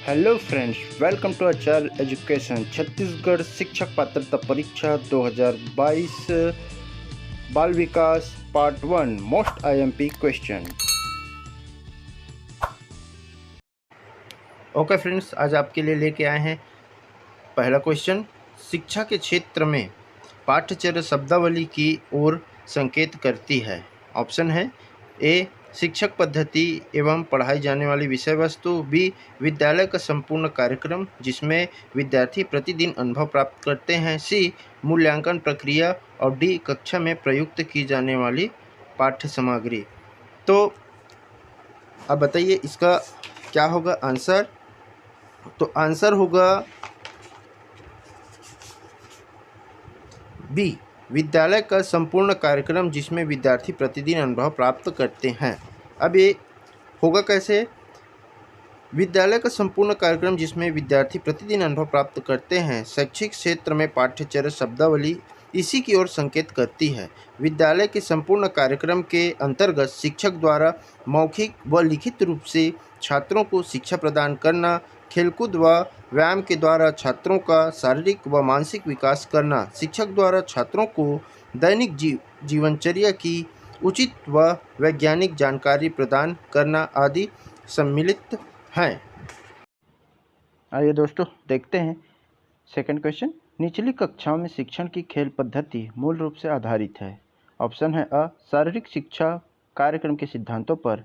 Hello friends, welcome to Acharya education. Chhattisgarh शिक्षक पात्रता परीक्षा 2022 बाल विकास part 1 most IMP question. Okay friends, आज आपके लिए लेके आए हैं पहला क्वेश्चन। शिक्षा के क्षेत्र में पाठ्यचर्या शब्दावली की ओर संकेत करती है। ऑप्शन है ए शिक्षक पद्धति एवं पढ़ाई जाने वाली विषय वस्तु, बी विद्यालय का संपूर्ण कार्यक्रम जिसमें विद्यार्थी प्रतिदिन अनुभव प्राप्त करते हैं, सी मूल्यांकन प्रक्रिया और डी कक्षा में प्रयुक्त की जाने वाली पाठ्य सामग्री। तो अब बताइए इसका क्या होगा आंसर। तो आंसर होगा बी विद्यालय का संपूर्ण कार्यक्रम जिसमें विद्यार्थी प्रतिदिन अनुभव प्राप्त करते हैं। अब ये होगा कैसे? विद्यालय का संपूर्ण कार्यक्रम जिसमें विद्यार्थी प्रतिदिन अनुभव प्राप्त करते हैं, शैक्षिक क्षेत्र में पाठ्यचर्या शब्दावली इसी की ओर संकेत करती है। विद्यालय के संपूर्ण कार्यक्रम के अंतर्गत शिक्षक द्वारा मौखिक व लिखित रूप से छात्रों को शिक्षा प्रदान करना, खेलकूद व व्यायाम के द्वारा छात्रों का शारीरिक व मानसिक विकास करना, शिक्षक द्वारा छात्रों को दैनिक जीवनचर्या की उचित व वैज्ञानिक जानकारी प्रदान करना आदि सम्मिलित हैं। आइए दोस्तों देखते हैं सेकंड क्वेश्चन। निचली कक्षाओं में शिक्षण की खेल पद्धति मूल रूप से आधारित है। ऑप्शन है अ शारीरिक शिक्षा कार्यक्रम के सिद्धांतों पर,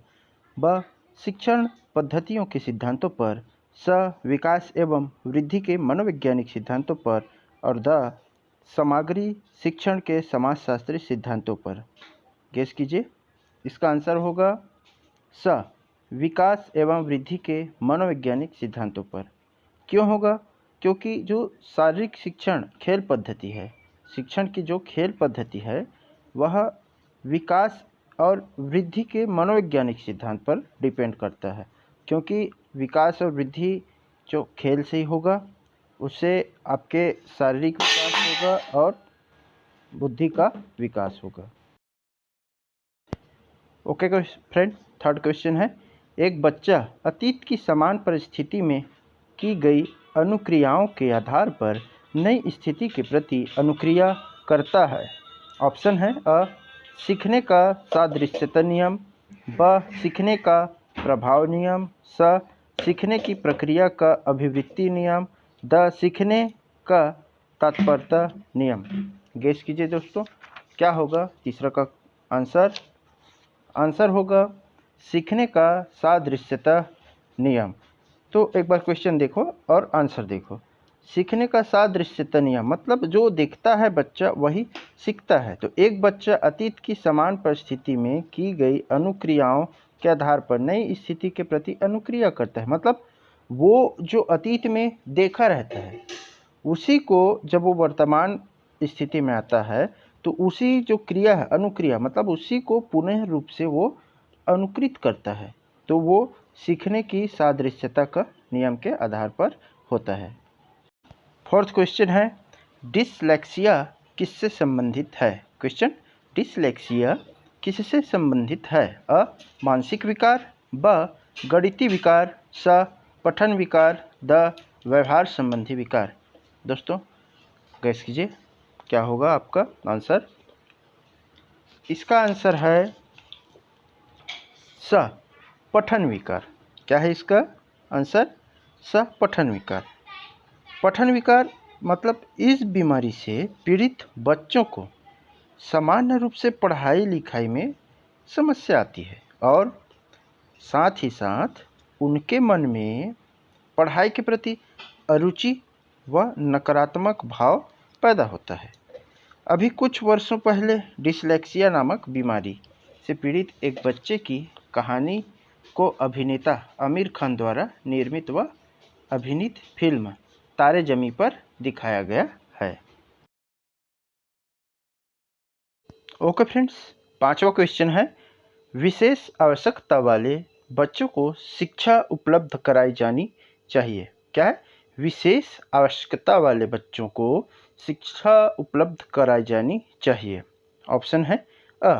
ब शिक्षण पद्धतियों के सिद्धांतों पर, स विकास एवं वृद्धि के मनोवैज्ञानिक सिद्धांतों पर और द सामग्री शिक्षण के समाजशास्त्री सिद्धांतों पर। गेस कीजिए, इसका आंसर होगा स विकास एवं वृद्धि के मनोवैज्ञानिक सिद्धांतों पर। क्यों होगा? क्योंकि जो शारीरिक शिक्षण खेल पद्धति है, शिक्षण की जो खेल पद्धति है वह विकास और वृद्धि के मनोवैज्ञानिक सिद्धांत पर डिपेंड करता है। क्योंकि विकास और वृद्धि जो खेल से ही होगा, उससे आपके शारीरिक विकास होगा और बुद्धि का विकास होगा। ओके फ्रेंड, थर्ड क्वेश्चन है। एक बच्चा अतीत की समान परिस्थिति में की गई अनुक्रियाओं के आधार पर नई स्थिति के प्रति अनुक्रिया करता है। ऑप्शन है अ सीखने का सादृश्यता नियम, ब सीखने का प्रभाव नियम, स सीखने की प्रक्रिया का अभिवृत्ति नियम, द सीखने का तात्पर्यता नियम। गेस कीजिए दोस्तों, क्या होगा तीसरा का आंसर? आंसर होगा सीखने का सादृश्यता नियम। तो एक बार क्वेश्चन देखो और आंसर देखो। सीखने का सादृश्यता नियम मतलब जो देखता है बच्चा वही सीखता है। तो एक बच्चा अतीत की समान परिस्थिति में की गई अनुक्रियाओं के आधार पर नई स्थिति के प्रति अनुक्रिया करता है। मतलब वो जो अतीत में देखा रहता है उसी को जब वो वर्तमान स्थिति में आता है तो उसी जो क्रिया है अनुक्रिया, मतलब उसी को पुनः रूप से वो अनुकृत करता है। तो वो सीखने की सादृश्यता का नियम के आधार पर होता है। फोर्थ क्वेश्चन है, डिसलेक्सिया किससे संबंधित है? क्वेश्चन, डिसलेक्सिया किससे संबंधित है? अ मानसिक विकार, ब गणितीय विकार, स पठन विकार, द व्यवहार संबंधी विकार। दोस्तों गैस कीजिए, क्या होगा आपका आंसर? इसका आंसर है स पठन विकार। क्या है इसका आंसर? स पठन विकार। पठन विकार मतलब इस बीमारी से पीड़ित बच्चों को सामान्य रूप से पढ़ाई लिखाई में समस्या आती है और साथ ही साथ उनके मन में पढ़ाई के प्रति अरुचि व नकारात्मक भाव पैदा होता है। अभी कुछ वर्षों पहले डिसलेक्सिया नामक बीमारी से पीड़ित एक बच्चे की कहानी को अभिनेता आमिर खान द्वारा निर्मित व अभिनीत फिल्म तारे ज़मीं पर दिखाया गया है। ओके फ्रेंड्स, पांचवा क्वेश्चन है, विशेष आवश्यकता वाले बच्चों को शिक्षा उपलब्ध कराई जानी चाहिए। क्या है? विशेष आवश्यकता वाले बच्चों को शिक्षा उपलब्ध कराई जानी चाहिए। ऑप्शन है अ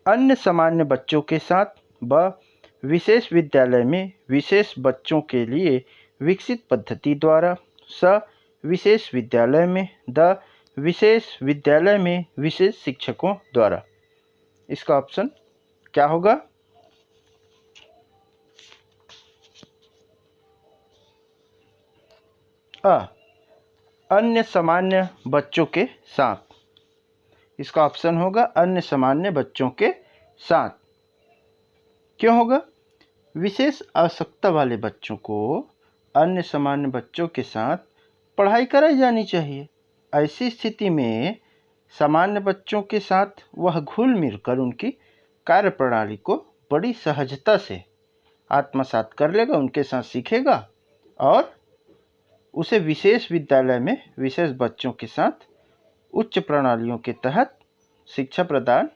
अन्य सामान्य बच्चों के साथ, ब विशेष विद्यालय में विशेष बच्चों के लिए विकसित पद्धति द्वारा, स विशेष विद्यालय में, द विशेष विद्यालय में विशेष शिक्षकों द्वारा। इसका ऑप्शन क्या होगा? अ अन्य सामान्य बच्चों के साथ। इसका ऑप्शन होगा अन्य सामान्य बच्चों के साथ। क्यों होगा? विशेष आवश्यकता वाले बच्चों को अन्य सामान्य बच्चों के साथ पढ़ाई कराई जानी चाहिए। ऐसी स्थिति में सामान्य बच्चों के साथ वह घुल मिल कर उनकी कार्यप्रणाली को बड़ी सहजता से आत्मसात कर लेगा, उनके साथ सीखेगा और उसे विशेष विद्यालय में विशेष बच्चों के साथ उच्च प्रणालियों के तहत शिक्षा प्रदान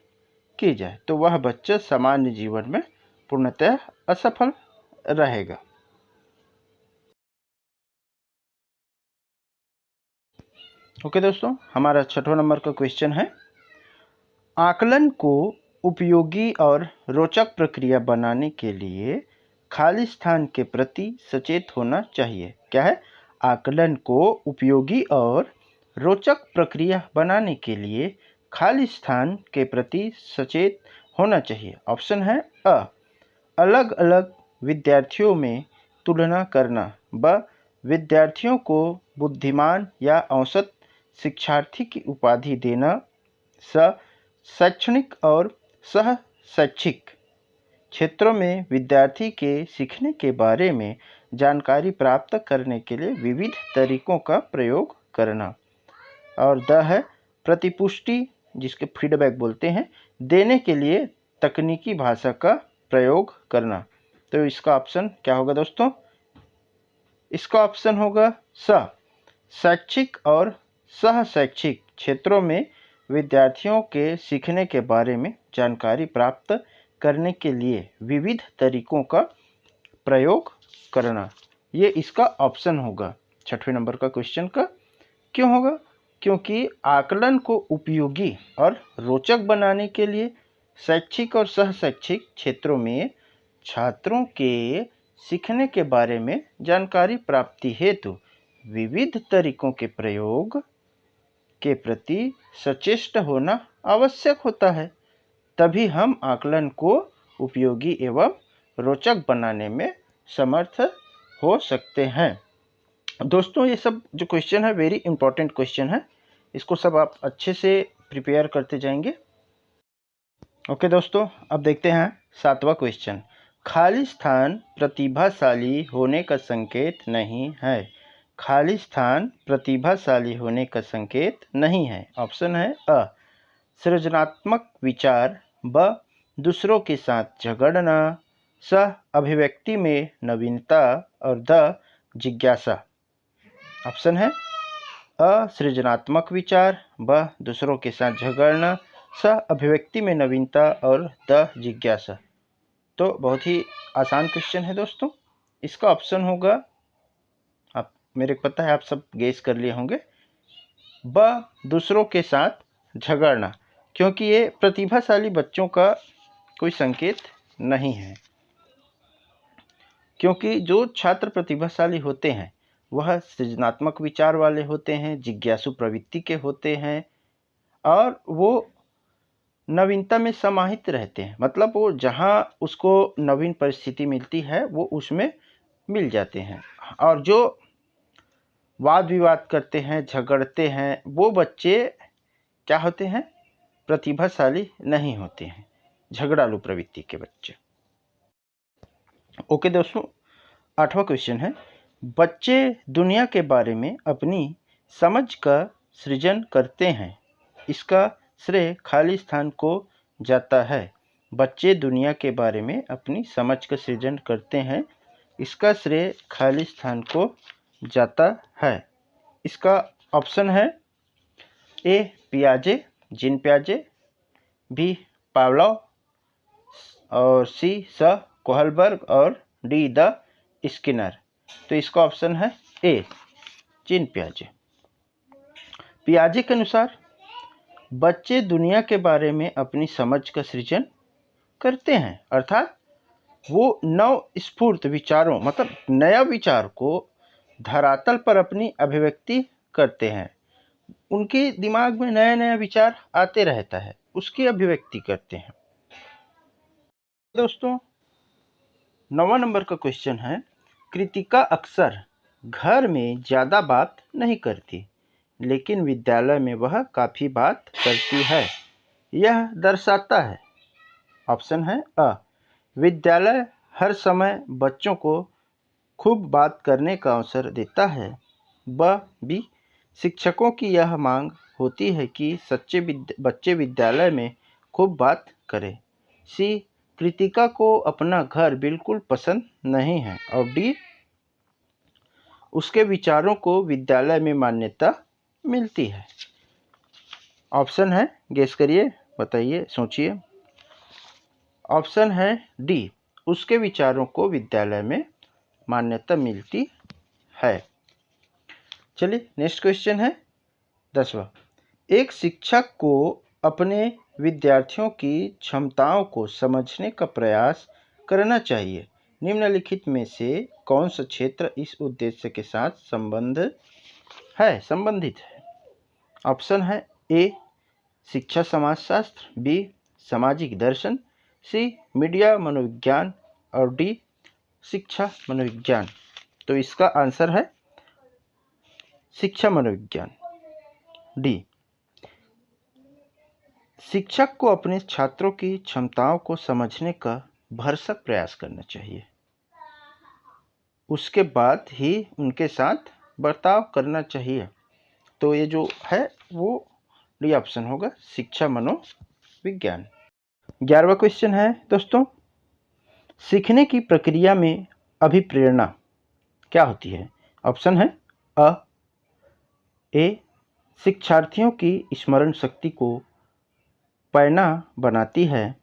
की जाए तो वह बच्चा सामान्य जीवन में पूर्णतः असफल रहेगा। ओके दोस्तों, हमारा 6वां नंबर का क्वेश्चन है, आकलन को उपयोगी और रोचक प्रक्रिया बनाने के लिए खाली स्थान के प्रति सचेत होना चाहिए। क्या है? आकलन को उपयोगी और रोचक प्रक्रिया बनाने के लिए खाली स्थान के प्रति सचेत होना चाहिए। ऑप्शन है अ अलग अलग विद्यार्थियों में तुलना करना, ब विद्यार्थियों को बुद्धिमान या औसत शिक्षार्थी की उपाधि देना, स शैक्षणिक और सह शैक्षिक क्षेत्रों में विद्यार्थी के सीखने के बारे में जानकारी प्राप्त करने के लिए विविध तरीकों का प्रयोग करना, और द है प्रतिपुष्टि, जिसके फीडबैक बोलते हैं, देने के लिए तकनीकी भाषा का प्रयोग करना। तो इसका ऑप्शन क्या होगा दोस्तों? इसका ऑप्शन होगा स शैक्षिक और सह शैक्षिक क्षेत्रों में विद्यार्थियों के सीखने के बारे में जानकारी प्राप्त करने के लिए विविध तरीकों का प्रयोग करना। ये इसका ऑप्शन होगा 6वें नंबर का क्वेश्चन का। क्यों होगा? क्योंकि आकलन को उपयोगी और रोचक बनाने के लिए शैक्षिक और सह शैक्षिक क्षेत्रों में छात्रों के सीखने के बारे में जानकारी प्राप्ति हेतु विविध तरीकों के प्रयोग के प्रति सचेष्ट होना आवश्यक होता है। तभी हम आकलन को उपयोगी एवं रोचक बनाने में समर्थ हो सकते हैं। दोस्तों, ये सब जो क्वेश्चन है वेरी इंपॉर्टेंट क्वेश्चन है, इसको सब आप अच्छे से प्रिपेयर करते जाएंगे। ओके दोस्तों, अब देखते हैं 7वां क्वेश्चन, खाली स्थान प्रतिभाशाली होने का संकेत नहीं है। खाली स्थान प्रतिभाशाली होने का संकेत नहीं है। ऑप्शन है अ सृजनात्मक विचार, ब दूसरों के साथ झगड़ना, स अभिव्यक्ति में नवीनता, और द जिज्ञासा। ऑप्शन है अ सृजनात्मक विचार, ब दूसरों के साथ झगड़ना, स अभिव्यक्ति में नवीनता और द जिज्ञासा। तो बहुत ही आसान क्वेश्चन है दोस्तों। इसका ऑप्शन होगा, आप मेरे को पता है आप सब गेस कर लिए होंगे, ब दूसरों के साथ झगड़ना, क्योंकि ये प्रतिभाशाली बच्चों का कोई संकेत नहीं है। क्योंकि जो छात्र प्रतिभाशाली होते हैं वह सृजनात्मक विचार वाले होते हैं, जिज्ञासु प्रवृत्ति के होते हैं और वो नवीनता में समाहित रहते हैं। मतलब वो जहाँ उसको नवीन परिस्थिति मिलती है वो उसमें मिल जाते हैं। और जो वाद विवाद करते हैं, झगड़ते हैं, वो बच्चे क्या होते हैं? प्रतिभाशाली नहीं होते हैं, झगड़ालू प्रवृत्ति के बच्चे। ओके दोस्तों, 8वां क्वेश्चन है, बच्चे दुनिया के बारे में अपनी समझ का सृजन करते हैं, इसका श्रेय खाली स्थान को जाता है। बच्चे दुनिया के बारे में अपनी समझ का सृजन करते हैं, इसका श्रेय खाली स्थान को जाता है। इसका ऑप्शन है ए पियाजे, जीन पियाजे, बी पावलोव, और सी स कोहलबर्ग, और डी द स्किनर। तो इसका ऑप्शन है ए जीन पियाजे। पियाजे के अनुसार बच्चे दुनिया के बारे में अपनी समझ का सृजन करते हैं, अर्थात वो नव स्फूर्त विचारों, मतलब नया विचार को धरातल पर अपनी अभिव्यक्ति करते हैं। उनके दिमाग में नया नया विचार आते रहता है, उसकी अभिव्यक्ति करते हैं। दोस्तों 9वां नंबर का क्वेश्चन है, कृतिका अक्सर घर में ज़्यादा बात नहीं करती, लेकिन विद्यालय में वह काफ़ी बात करती है। यह दर्शाता है। ऑप्शन है अ, विद्यालय हर समय बच्चों को खूब बात करने का अवसर देता है। बी, शिक्षकों की यह मांग होती है कि बच्चे विद्यालय में खूब बात करें। सी, कृतिका को अपना घर बिल्कुल पसंद नहीं है। और डी, उसके विचारों को विद्यालय में मान्यता मिलती है। ऑप्शन है, गेस करिए, बताइए, सोचिए। ऑप्शन है डी, उसके विचारों को विद्यालय में मान्यता मिलती है। चलिए नेक्स्ट क्वेश्चन है 10वां। एक शिक्षक को अपने विद्यार्थियों की क्षमताओं को समझने का प्रयास करना चाहिए। निम्नलिखित में से कौन सा क्षेत्र इस उद्देश्य के साथ संबंधित है? ऑप्शन है ए, शिक्षा समाजशास्त्र, बी, सामाजिक दर्शन, सी, मीडिया मनोविज्ञान, और डी, शिक्षा मनोविज्ञान। तो इसका आंसर है शिक्षा मनोविज्ञान, डी। शिक्षक को अपने छात्रों की क्षमताओं को समझने का भरसक प्रयास करना चाहिए, उसके बाद ही उनके साथ बर्ताव करना चाहिए। तो ये जो है वो डी ऑप्शन होगा, शिक्षा मनोविज्ञान। 11वां क्वेश्चन है दोस्तों, सीखने की प्रक्रिया में अभिप्रेरणा क्या होती है? ऑप्शन है अ, ए, शिक्षार्थियों की स्मरण शक्ति को पैना बनाती है।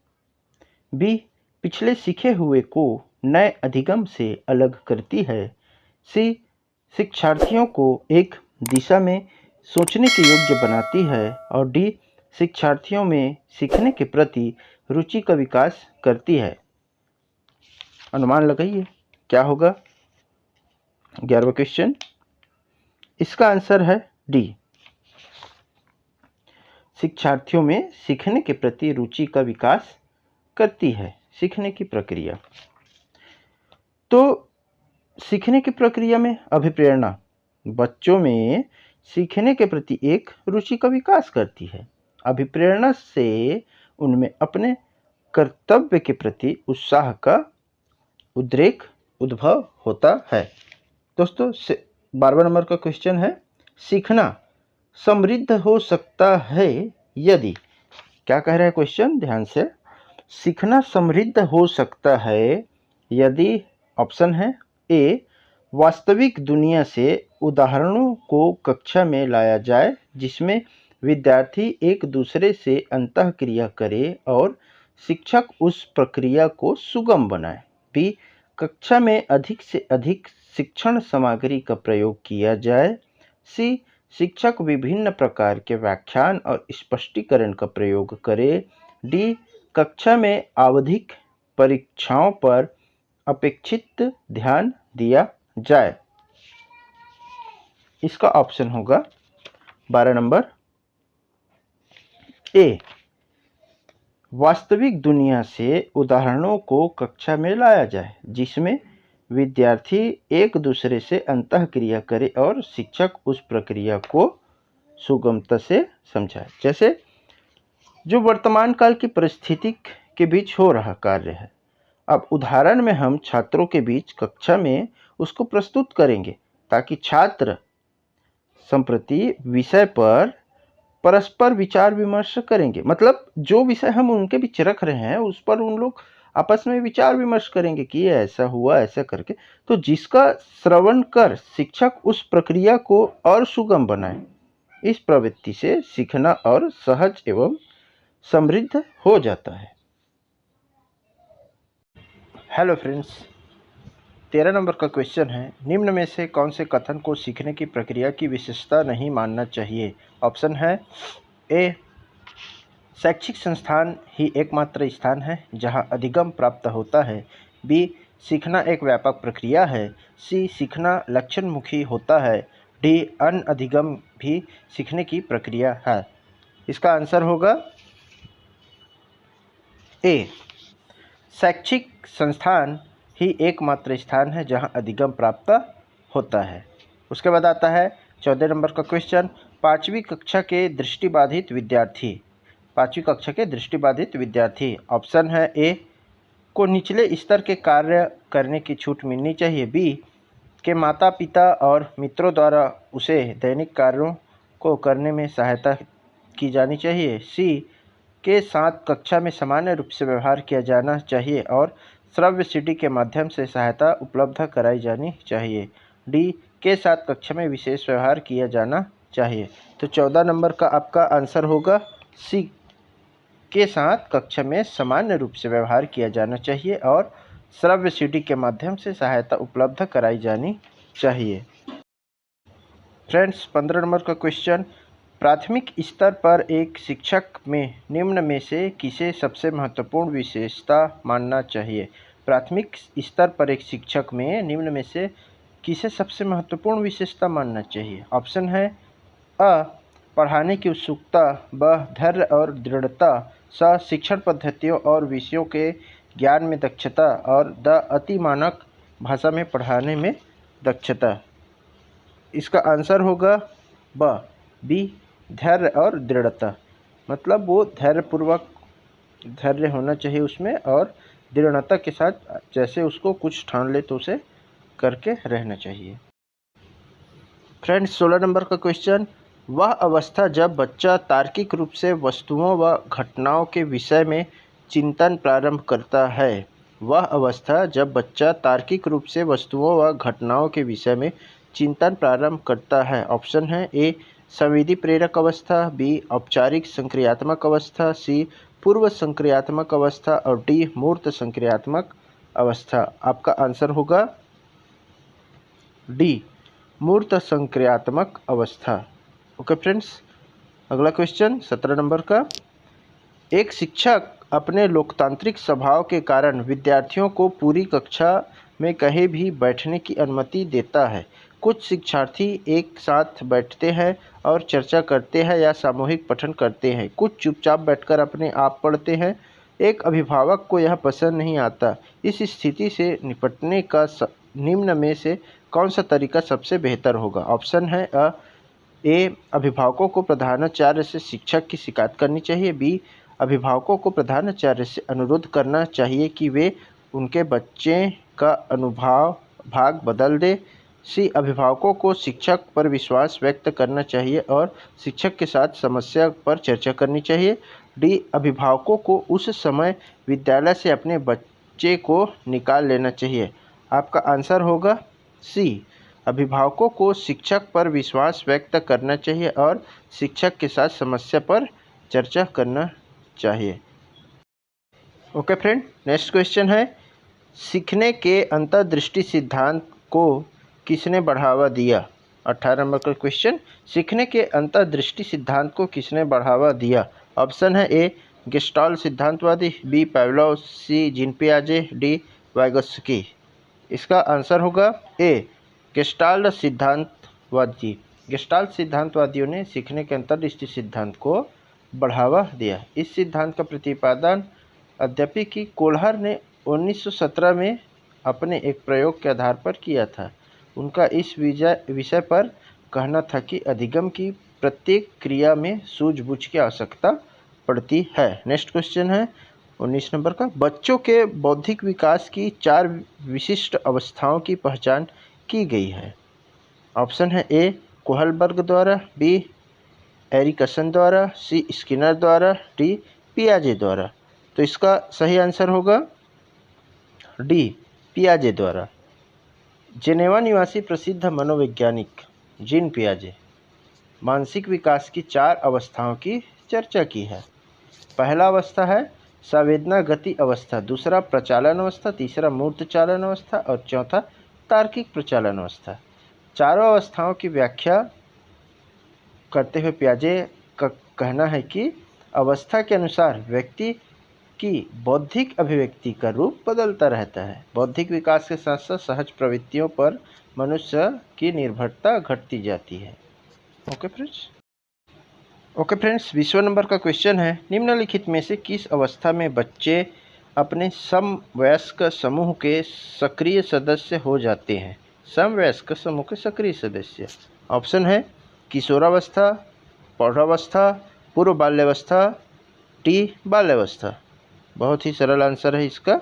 बी, पिछले सीखे हुए को नए अधिगम से अलग करती है। सी, शिक्षार्थियों को एक दिशा में सोचने के योग्य बनाती है। और डी, शिक्षार्थियों में सीखने के प्रति रुचि का विकास करती है। अनुमान लगाइए क्या होगा 11वां क्वेश्चन। इसका आंसर है डी, शिक्षार्थियों में सीखने के प्रति रुचि का विकास करती है सीखने की प्रक्रिया। तो सीखने की प्रक्रिया में अभिप्रेरणा बच्चों में सीखने के प्रति एक रुचि का विकास करती है। अभिप्रेरणा से उनमें अपने कर्तव्य के प्रति उत्साह का उद्भव होता है। दोस्तों 12वां नंबर का क्वेश्चन है, सीखना समृद्ध हो सकता है यदि, क्या कह रहा है क्वेश्चन, ध्यान से, सीखना समृद्ध हो सकता है यदि, ऑप्शन है ए, वास्तविक दुनिया से उदाहरणों को कक्षा में लाया जाए जिसमें विद्यार्थी एक दूसरे से अंतःक्रिया करे और शिक्षक उस प्रक्रिया को सुगम बनाए। बी, कक्षा में अधिक से अधिक शिक्षण सामग्री का प्रयोग किया जाए। सी, शिक्षक विभिन्न प्रकार के व्याख्यान और स्पष्टीकरण का प्रयोग करे। डी, कक्षा में आवधिक परीक्षाओं पर अपेक्षित ध्यान दिया जाए। इसका ऑप्शन होगा 12 नंबर ए, वास्तविक दुनिया से उदाहरणों को कक्षा में लाया जाए जिसमें विद्यार्थी एक दूसरे से अंतःक्रिया करे और शिक्षक उस प्रक्रिया को सुगमता से समझाए। जैसे जो वर्तमान काल की परिस्थिति के बीच हो रहा कार्य है, अब उदाहरण में हम छात्रों के बीच कक्षा में उसको प्रस्तुत करेंगे ताकि छात्र संप्रति विषय पर परस्पर विचार विमर्श करेंगे। मतलब जो विषय हम उनके बीच रख रहे हैं उस पर उन लोग आपस में विचार विमर्श करेंगे कि ये ऐसा हुआ, ऐसा करके, तो जिसका श्रवण कर शिक्षक उस प्रक्रिया को और सुगम बनाए। इस प्रवृत्ति से सीखना और सहज एवं समृद्ध हो जाता है। हेलो फ्रेंड्स, 13 नंबर का क्वेश्चन है, निम्न में से कौन से कथन को सीखने की प्रक्रिया की विशेषता नहीं मानना चाहिए? ऑप्शन है ए, शैक्षिक संस्थान ही एकमात्र स्थान है जहां अधिगम प्राप्त होता है। बी, सीखना एक व्यापक प्रक्रिया है। सी सीखना लक्षणमुखी होता है। डी अनधिगम भी सीखने की प्रक्रिया है। इसका आंसर होगा ए। शैक्षिक संस्थान ही एकमात्र स्थान है जहां अधिगम प्राप्त होता है। उसके बाद आता है 14 नंबर का क्वेश्चन। पाँचवीं कक्षा के दृष्टिबाधित विद्यार्थी। पाँचवीं कक्षा के दृष्टिबाधित विद्यार्थी ऑप्शन है ए को निचले स्तर के कार्य करने की छूट मिलनी चाहिए। बी के माता पिता और मित्रों द्वारा उसे दैनिक कार्यों को करने में सहायता की जानी चाहिए। सी के साथ कक्षा में सामान्य रूप से व्यवहार किया जाना चाहिए और श्रव्य सीडी के माध्यम से सहायता उपलब्ध कराई जानी चाहिए। डी के साथ कक्षा में विशेष व्यवहार किया जाना चाहिए। तो 14 नंबर का आपका आंसर होगा सी के साथ कक्षा में सामान्य रूप से व्यवहार किया जाना चाहिए और श्रव्य सीडी के माध्यम से सहायता उपलब्ध कराई जानी चाहिए। फ्रेंड्स 15 नंबर का क्वेश्चन। प्राथमिक स्तर पर एक शिक्षक में निम्न में से किसे सबसे महत्वपूर्ण विशेषता मानना चाहिए। प्राथमिक स्तर पर एक शिक्षक में निम्न में से किसे सबसे महत्वपूर्ण विशेषता मानना चाहिए। ऑप्शन है अ पढ़ाने की उत्सुकता, ब धैर्य और दृढ़ता, स शिक्षण पद्धतियों और विषयों के ज्ञान में दक्षता और द अति मानक भाषा में पढ़ाने में दक्षता। इसका आंसर होगा ब बी धैर्य और दृढ़ता। मतलब वो धैर्यपूर्वक धैर्य होना चाहिए उसमें और दृढ़ता के साथ जैसे उसको कुछ ठान ले तो उसे करके रहना चाहिए। फ्रेंड्स 16 नंबर का क्वेश्चन। वह अवस्था जब बच्चा तार्किक रूप से वस्तुओं व घटनाओं के विषय में चिंतन प्रारंभ करता है। वह अवस्था जब बच्चा तार्किक रूप से वस्तुओं व घटनाओं के विषय में चिंतन प्रारंभ करता है। ऑप्शन है ए संवेदी प्रेरक अवस्था, बी औपचारिक संक्रियात्मक अवस्था, सी पूर्व संक्रियात्मक अवस्था और डी मूर्त संक्रियात्मक अवस्था। आपका आंसर होगा डी मूर्त संक्रियात्मक अवस्था। ओके फ्रेंड्स, अगला क्वेश्चन 17 नंबर का। एक शिक्षक अपने लोकतांत्रिक स्वभाव के कारण विद्यार्थियों को पूरी कक्षा में कहीं भी बैठने की अनुमति देता है। कुछ शिक्षार्थी एक साथ बैठते हैं और चर्चा करते हैं या सामूहिक पठन करते हैं। कुछ चुपचाप बैठकर अपने आप पढ़ते हैं। एक अभिभावक को यह पसंद नहीं आता। इस स्थिति से निपटने का निम्न में से कौन सा तरीका सबसे बेहतर होगा। ऑप्शन है ए अभिभावकों को प्रधानाचार्य से शिक्षक की शिकायत करनी चाहिए। बी अभिभावकों को प्रधानाचार्य से अनुरोध करना चाहिए कि वे उनके बच्चे का अनुभाव भाग बदल दे। सी अभिभावकों को शिक्षक पर विश्वास व्यक्त करना चाहिए और शिक्षक के साथ समस्या पर चर्चा करनी चाहिए। डी अभिभावकों को उस समय विद्यालय से अपने बच्चे को निकाल लेना चाहिए। आपका आंसर होगा सी अभिभावकों को शिक्षक पर विश्वास व्यक्त करना चाहिए और शिक्षक के साथ समस्या पर चर्चा करना चाहिए। ओके फ्रेंड, नेक्स्ट क्वेश्चन है सीखने के अंतर्दृष्टि सिद्धांत को किसने बढ़ावा दिया। 18 नंबर का क्वेश्चन। सीखने के अंतर्दृष्टि सिद्धांत को किसने बढ़ावा दिया। ऑप्शन है ए गेस्टाल्ट सिद्धांतवादी, बी पावलोव, सी जीन पियाजे, डी वाइगोत्स्की। इसका आंसर होगा ए गेस्टाल्ट सिद्धांतवादी। गेस्टाल्ट सिद्धांतवादियों ने सीखने के अंतर्दृष्टि सिद्धांत को बढ़ावा दिया। इस सिद्धांत का प्रतिपादन अद्यपि कि कोल्हर ने 1917 में अपने एक प्रयोग के आधार पर किया था। उनका इस विषय पर कहना था कि अधिगम की प्रत्येक क्रिया में सूझबूझ की आवश्यकता पड़ती है। नेक्स्ट क्वेश्चन है 19 नंबर का। बच्चों के बौद्धिक विकास की 4 विशिष्ट अवस्थाओं की पहचान की गई है। ऑप्शन है ए कोहलबर्ग द्वारा, बी एरिकसन द्वारा, सी स्किनर द्वारा, डी पियाजे द्वारा। तो इसका सही आंसर होगा डी पियाजे द्वारा। जेनेवा निवासी प्रसिद्ध मनोवैज्ञानिक जीन पियाजे मानसिक विकास की 4 अवस्थाओं की चर्चा की है। पहला अवस्था है संवेदना गति अवस्था, दूसरा प्रचालन अवस्था, तीसरा मूर्त चालन अवस्था और चौथा तार्किक प्रचालन अवस्था। चारों अवस्थाओं की व्याख्या करते हुए पियाजे का कहना है कि अवस्था के अनुसार व्यक्ति कि बौद्धिक अभिव्यक्ति का रूप बदलता रहता है। बौद्धिक विकास के साथ साथ सहज प्रवृत्तियों पर मनुष्य की निर्भरता घटती जाती है। ओके फ्रेंड्स, 20वां नंबर का क्वेश्चन है, निम्नलिखित में से किस अवस्था में बच्चे अपने समवयस्क समूह के सक्रिय सदस्य हो जाते हैं? समवयस्क समूह के सक्रिय सदस्य। ऑप्शन है किशोरावस्था, प्रौढ़ावस्था, पूर्व बाल्यावस्था, टी बाल्यावस्था। बहुत ही सरल आंसर है इसका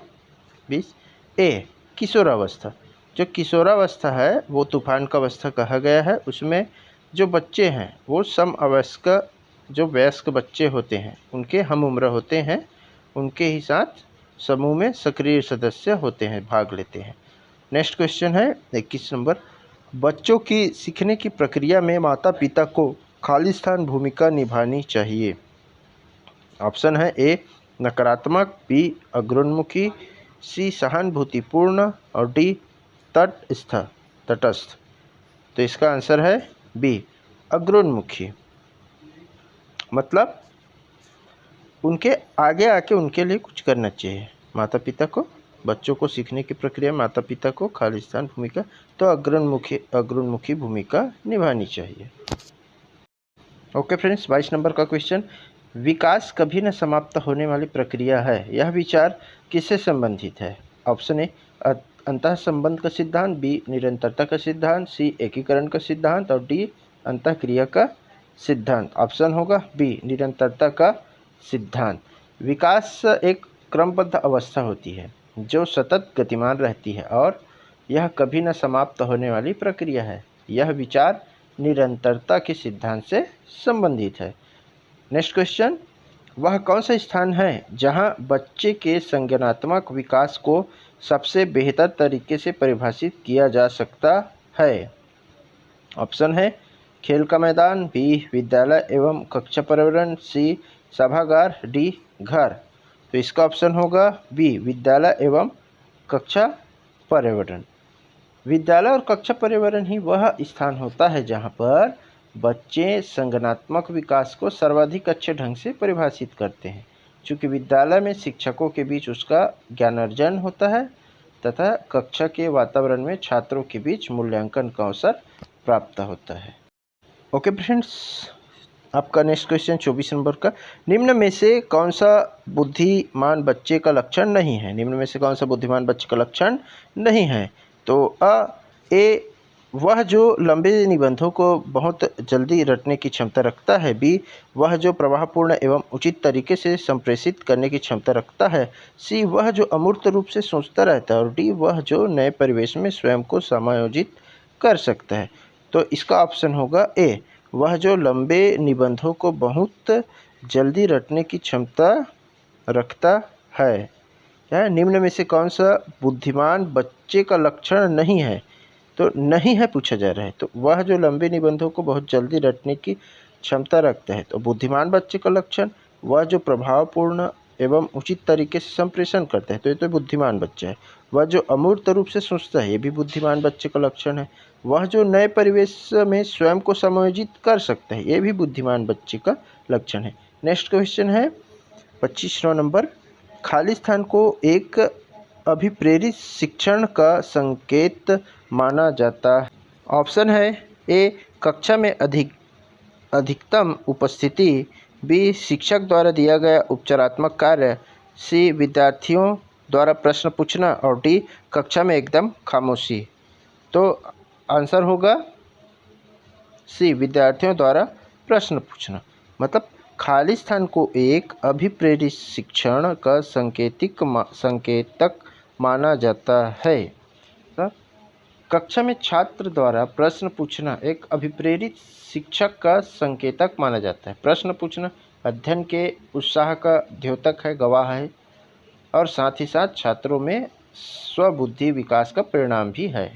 20 ए किशोरावस्था। जो किशोरावस्था है वो तूफान का अवस्था कहा गया है। उसमें जो बच्चे हैं वो समवयस्क, जो वयस्क बच्चे होते हैं उनके हम उम्र होते हैं, उनके ही साथ समूह में सक्रिय सदस्य होते हैं, भाग लेते हैं। नेक्स्ट क्वेश्चन है 21 नंबर, बच्चों की सीखने की प्रक्रिया में माता पिता को खालिस्तान भूमिका निभानी चाहिए। ऑप्शन है ए नकारात्मक, बी अग्रोन्मुखी, सी सहानुभूतिपूर्ण और डी तटस्थ। तो इसका आंसर है बी अग्रोन्मुखी। मतलब उनके आगे आके उनके लिए कुछ करना चाहिए। माता पिता को, बच्चों को सीखने की प्रक्रिया माता पिता को खालिस्तान भूमिका, तो अग्रोन्मुखी भूमिका निभानी चाहिए। ओके फ्रेंड्स, 22 नंबर का क्वेश्चन, विकास कभी न समाप्त होने वाली प्रक्रिया है, यह विचार किससे संबंधित है? ऑप्शन ए अंतः संबंध का सिद्धांत, बी निरंतरता का सिद्धांत, सी एकीकरण का सिद्धांत और डी अंतःक्रिया का सिद्धांत। ऑप्शन होगा बी निरंतरता का सिद्धांत। विकास एक क्रमबद्ध अवस्था होती है जो सतत गतिमान रहती है और यह कभी न समाप्त होने वाली प्रक्रिया है। यह विचार निरंतरता के सिद्धांत से संबंधित है। नेक्स्ट क्वेश्चन, वह कौन सा स्थान है जहां बच्चे के संज्ञानात्मक विकास को सबसे बेहतर तरीके से परिभाषित किया जा सकता है? ऑप्शन है खेल का मैदान, बी विद्यालय एवं कक्षा पर्यावरण, सी सभागार, डी घर। तो इसका ऑप्शन होगा बी विद्यालय एवं कक्षा पर्यावरण। विद्यालय और कक्षा पर्यावरण ही वह स्थान होता है जहां पर बच्चे संज्ञानात्मक विकास को सर्वाधिक अच्छे ढंग से परिभाषित करते हैं। चूँकि विद्यालय में शिक्षकों के बीच उसका ज्ञानार्जन होता है तथा कक्षा के वातावरण में छात्रों के बीच मूल्यांकन का अवसर प्राप्त होता है। ओके फ्रेंड्स, आपका नेक्स्ट क्वेश्चन 24 नंबर का, निम्न में से कौन सा बुद्धिमान बच्चे का लक्षण नहीं है? निम्न में से कौन सा बुद्धिमान बच्चे का लक्षण नहीं है? तो ए वह जो लंबे निबंधों को बहुत जल्दी रटने की क्षमता रखता है, बी वह जो प्रवाहपूर्ण एवं उचित तरीके से संप्रेषित करने की क्षमता रखता है, सी वह जो अमूर्त रूप से सोचता रहता है और डी वह जो नए परिवेश में स्वयं को समायोजित कर सकता है। तो इसका ऑप्शन होगा ए वह जो लंबे निबंधों को बहुत जल्दी रटने की क्षमता रखता है। क्या निम्न में से कौन सा बुद्धिमान बच्चे का लक्षण नहीं है? तो नहीं है पूछा जा रहा है, तो वह जो लंबे निबंधों को बहुत जल्दी रटने की क्षमता रखता है। तो बुद्धिमान बच्चे का लक्षण वह जो प्रभावपूर्ण एवं उचित तरीके से संप्रेषण करता है, तो ये तो बुद्धिमान बच्चा है। वह जो अमूर्त रूप से सोचता है, ये भी बुद्धिमान बच्चे का लक्षण है। वह जो नए परिवेश में स्वयं को समायोजित कर सकता है, ये भी बुद्धिमान बच्चे का लक्षण है। नेक्स्ट क्वेश्चन है 25वां नंबर, खाली स्थान को एक अभिप्रेरित शिक्षण का संकेत माना जाता है। ऑप्शन है ए कक्षा में अधिकतम उपस्थिति, बी शिक्षक द्वारा दिया गया उपचारात्मक कार्य, सी विद्यार्थियों द्वारा प्रश्न पूछना और डी कक्षा में एकदम खामोशी। तो आंसर होगा सी विद्यार्थियों द्वारा प्रश्न पूछना। मतलब खाली स्थान को एक अभिप्रेरित शिक्षण का संकेतक माना जाता है। कक्षा में छात्र द्वारा प्रश्न पूछना एक अभिप्रेरित शिक्षक का संकेतक माना जाता है। प्रश्न पूछना अध्ययन के उत्साह का द्योतक है, गवाह है और साथ ही साथ छात्रों में स्वबुद्धि विकास का परिणाम भी है।